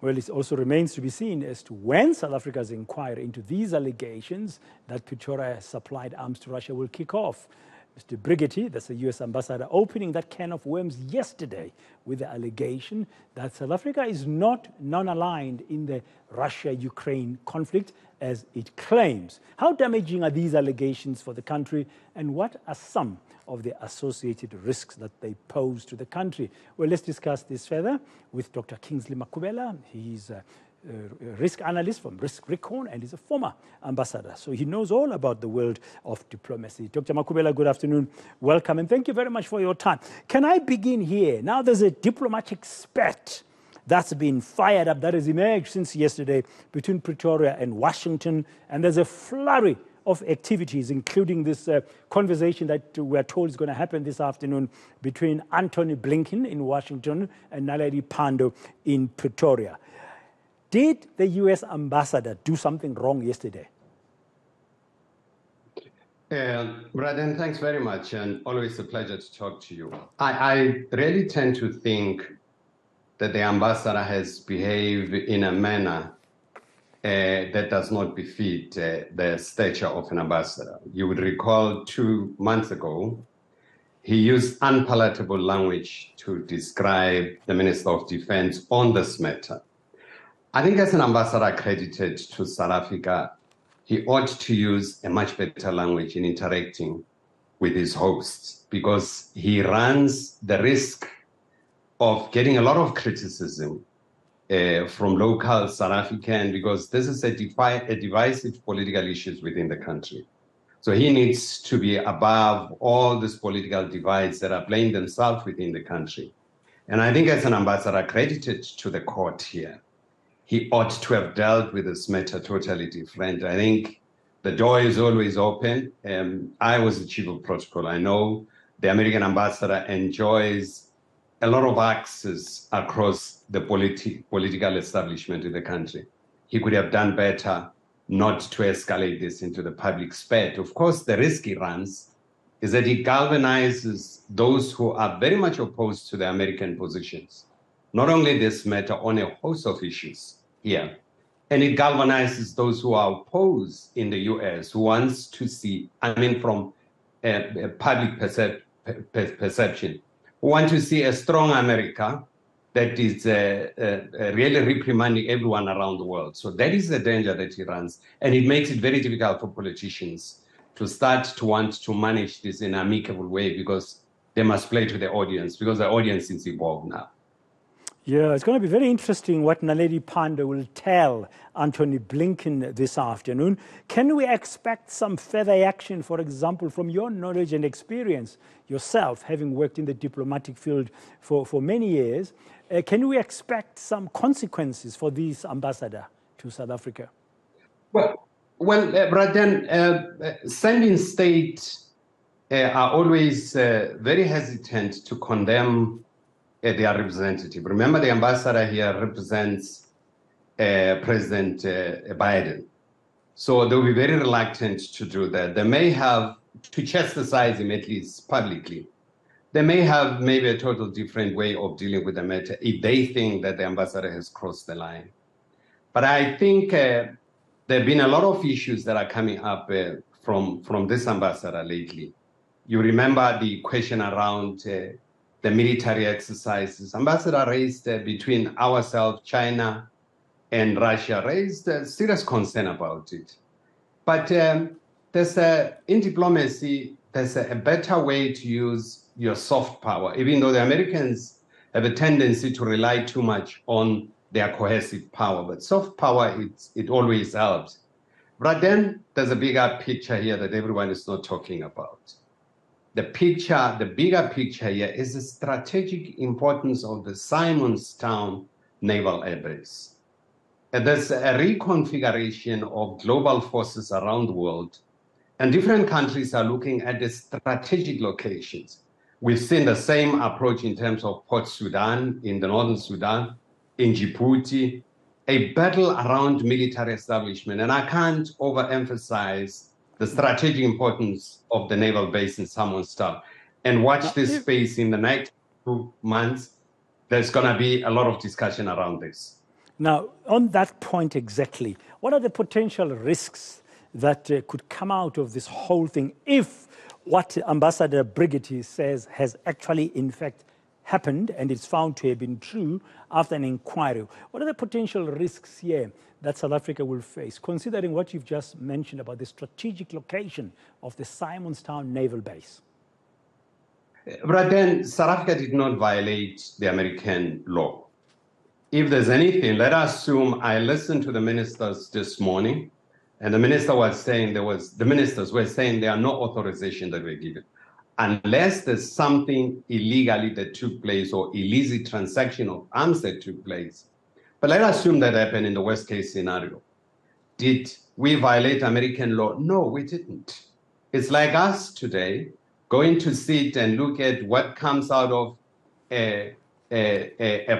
Well, it also remains to be seen as to when South Africa's inquiry into these allegations that Pretoria has supplied arms to Russia will kick off. Mr. Brigety, that's the US ambassador, opening that can of worms yesterday with the allegation that South Africa is not non-aligned in the Russia-Ukraine conflict as it claims. How damaging are these allegations for the country, and what are some of the associated risks that they pose to the country? Well, let's discuss this further with Dr. Kingsley Makhubela. He's a risk analyst from Risk Recon, and he's a former ambassador. So he knows all about the world of diplomacy. Dr. Makhubela, good afternoon. Welcome, and thank you very much for your time. Can I begin here? Now there's a diplomatic spat that's been fired up, that has emerged since yesterday between Pretoria and Washington, and there's a flurry of activities, including this conversation that we're told is going to happen this afternoon between Antony Blinken in Washington and Naledi Pandor in Pretoria. Did the US ambassador do something wrong yesterday? Braden, thanks very much, and always a pleasure to talk to you. I really tend to think that the ambassador has behaved in a manner that does not befit the stature of an ambassador. You would recall 2 months ago, he used unpalatable language to describe the Minister of Defense on this matter. I think as an ambassador accredited to South Africa, he ought to use a much better language in interacting with his hosts, because he runs the risk of getting a lot of criticism from local South African, because this is a divisive political issues within the country. So he needs to be above all these political divides that are playing themselves within the country. And I think as an ambassador accredited to the court here, he ought to have dealt with this matter totally different. I think the door is always open. I was the chief of protocol. I know the American ambassador enjoys a lot of access across the political establishment in the country. He could have done better not to escalate this into the public spat. Of course, the risk he runs is that he galvanizes those who are very much opposed to the American positions. Not only this matter, on a host of issues here. And it galvanizes those who are opposed in the US, who wants to see, from a public perception, who want to see a strong America that is really reprimanding everyone around the world. So that is the danger that he runs. And it makes it very difficult for politicians to start to want to manage this in an amicable way, because they must play to the audience, because the audience is involved now. Yeah, it's going to be very interesting what Naledi Pandor will tell Antony Blinken this afternoon. Can we expect some further action, for example, from your knowledge and experience yourself, having worked in the diplomatic field for many years? Can we expect some consequences for this ambassador to South Africa? Well, Braden, standing states are always very hesitant to condemn their representative. Remember, the ambassador here represents President Biden. So they'll be very reluctant to do that. They may have to chastise him, at least publicly. They may have maybe a total different way of dealing with the matter if they think that the ambassador has crossed the line. But I think there have been a lot of issues that are coming up from this ambassador lately. You remember the question around the military exercises. Ambassador raised between ourselves, China, and Russia, raised serious concern about it. But in diplomacy, there's a better way to use your soft power, even though the Americans have a tendency to rely too much on their coercive power. But soft power, it always helps. But then there's a bigger picture here that everyone is not talking about. The bigger picture here is the strategic importance of the Simonstown Naval Air Base. And there's a reconfiguration of global forces around the world, and different countries are looking at the strategic locations. We've seen the same approach in terms of Port Sudan, in the northern Sudan, in Djibouti, a battle around military establishment. And I can't overemphasize the strategic importance of the naval base in Simonstown. And watch this space in the next 2 months. There's going to be a lot of discussion around this. Now, on that point exactly, what are the potential risks that could come out of this whole thing if what Ambassador Brigety says has actually, in fact, happened and it's found to have been true after an inquiry? What are the potential risks here that South Africa will face, considering what you've just mentioned about the strategic location of the Simonstown Naval Base? But then South Africa did not violate the American law. If there's anything, let us assume I listened to the ministers this morning, and the minister was saying the ministers were saying there are no authorization that were given. Unless there's something illegally that took place or illicit transaction of arms that took place. But let us assume that happened in the worst case scenario. Did we violate American law? No, we didn't. It's like us today going to sit and look at what comes out of a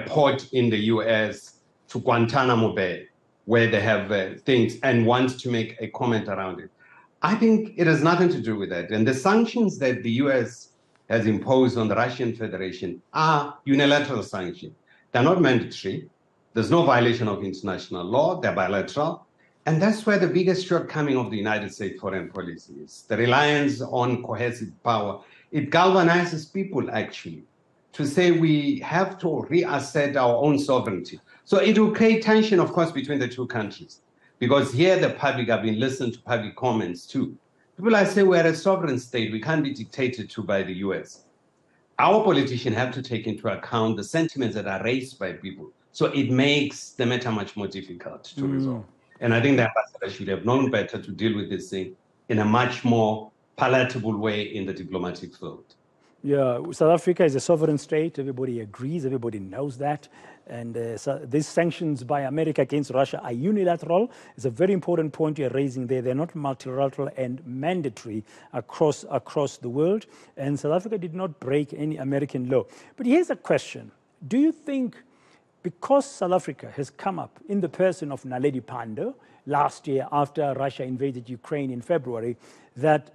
port in the US to Guantanamo Bay, where they have things, and want to make a comment around it. I think it has nothing to do with that. And the sanctions that the US has imposed on the Russian Federation are unilateral sanctions. They're not mandatory. There's no violation of international law. They're bilateral. And that's where the biggest shortcoming of the United States foreign policy is. The reliance on cohesive power. It galvanizes people, actually, to say we have to reassert our own sovereignty. So it will create tension, of course, between the two countries. Because here the public have been listening to public comments too. People are saying we're a sovereign state, we can't be dictated to by the US. Our politicians have to take into account the sentiments that are raised by people. So it makes the matter much more difficult to resolve. And I think the ambassador should have known better to deal with this thing in a much more palatable way in the diplomatic field. Yeah, South Africa is a sovereign state. Everybody agrees. Everybody knows that. And so these sanctions by America against Russia are unilateral. It's a very important point you're raising there. They're not multilateral and mandatory across the world. And South Africa did not break any American law. But here's a question. Do you think, because South Africa has come up in the person of Naledi Pandor last year after Russia invaded Ukraine in February, that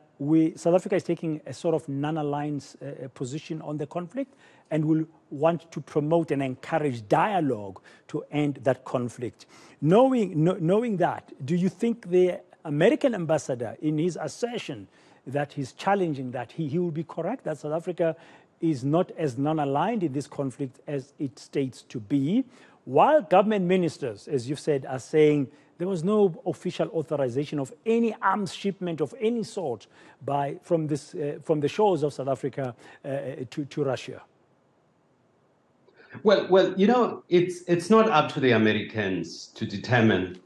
South Africa is taking a sort of non-alliance position on the conflict and will want to promote and encourage dialogue to end that conflict? Knowing that, do you think the American ambassador, in his assertion that he's challenging that, he will be correct, that South Africa is not as non-aligned in this conflict as it states to be, while government ministers, as you've said, are saying there was no official authorization of any arms shipment of any sort from the shores of South Africa to Russia? Well, you know, it's not up to the Americans to determine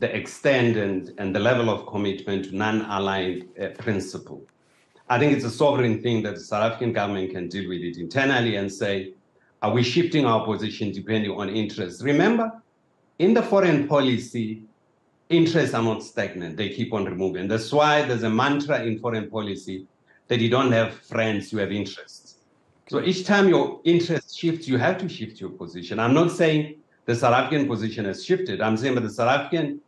the extent and the level of commitment to non-aligned principle. I think it's a sovereign thing that the South African government can deal with it internally and say, are we shifting our position depending on interests? Remember, in the foreign policy, interests are not stagnant. They keep on removing. That's why there's a mantra in foreign policy that you don't have friends, you have interests. So each time your interest shifts, you have to shift your position. I'm not saying the South African position has shifted. I'm saying that the South African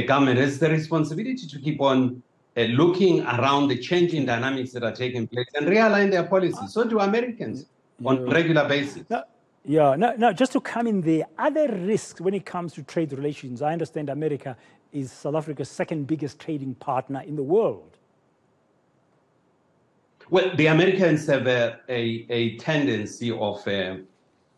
government has the responsibility to keep on looking around the changing dynamics that are taking place and realign their policies. So do Americans on a regular basis. Now, just to come in there, other risks when it comes to trade relations, I understand America is South Africa's second biggest trading partner in the world. Well, the Americans have a tendency of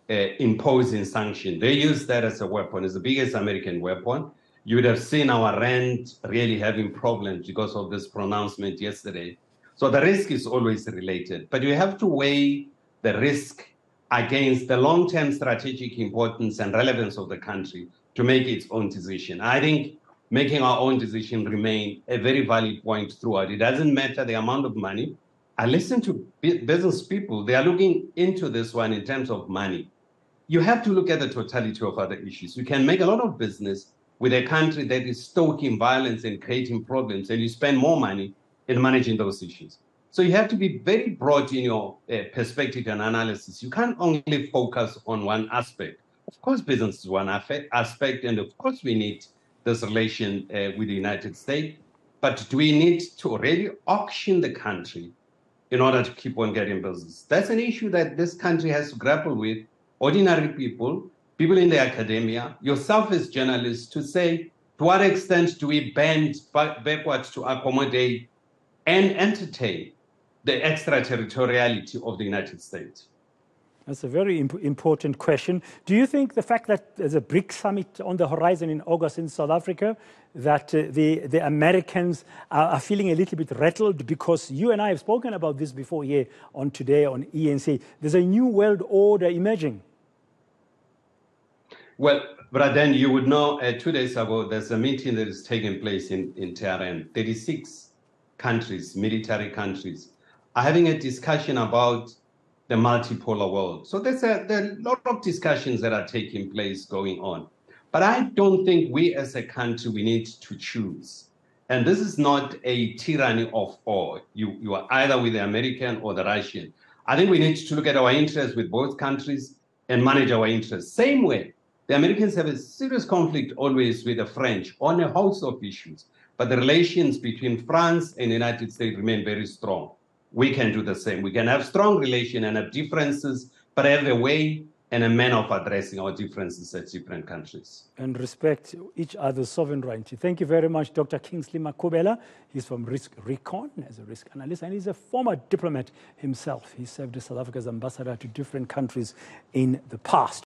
imposing sanctions. They use that as a weapon. It's the biggest American weapon. You would have seen our rand really having problems because of this pronouncement yesterday. So the risk is always related, but you have to weigh the risk against the long-term strategic importance and relevance of the country to make its own decision. I think making our own decision remain a very valid point throughout. It doesn't matter the amount of money. I listen to business people. They are looking into this one in terms of money. You have to look at the totality of other issues. You can make a lot of business with a country that is stoking violence and creating problems, and you spend more money in managing those issues. So you have to be very broad in your perspective and analysis. You can't only focus on one aspect. Of course, business is one aspect, and of course we need this relation with the United States. But do we need to really auction the country in order to keep on getting business? That's an issue that this country has to grapple with. Ordinary people people in the academia, yourself as journalists, to say, to what extent do we bend backwards to accommodate and entertain the extraterritoriality of the United States? That's a very important question. Do you think the fact that there's a BRICS summit on the horizon in August in South Africa, that the Americans are feeling a little bit rattled? Because you and I have spoken about this before here on Today on ENC. There's a new world order emerging. Well, Braden, you would know 2 days ago, there's a meeting that is taking place in Tehran. 36 countries, military countries, are having a discussion about the multipolar world. So there are a lot of discussions that are taking place going on. But I don't think we as a country, we need to choose. And this is not a tyranny of all. You are either with the American or the Russian. I think we need to look at our interests with both countries and manage our interests. Same way, the Americans have a serious conflict always with the French on a host of issues. But the relations between France and the United States remain very strong. We can do the same. We can have strong relations and have differences, but have a way and a manner of addressing our differences as different countries. And respect each other's sovereignty. Thank you very much, Dr. Kingsley Makhubela. He's from Risk Recon as a risk analyst, and he's a former diplomat himself. He served as South Africa's ambassador to different countries in the past.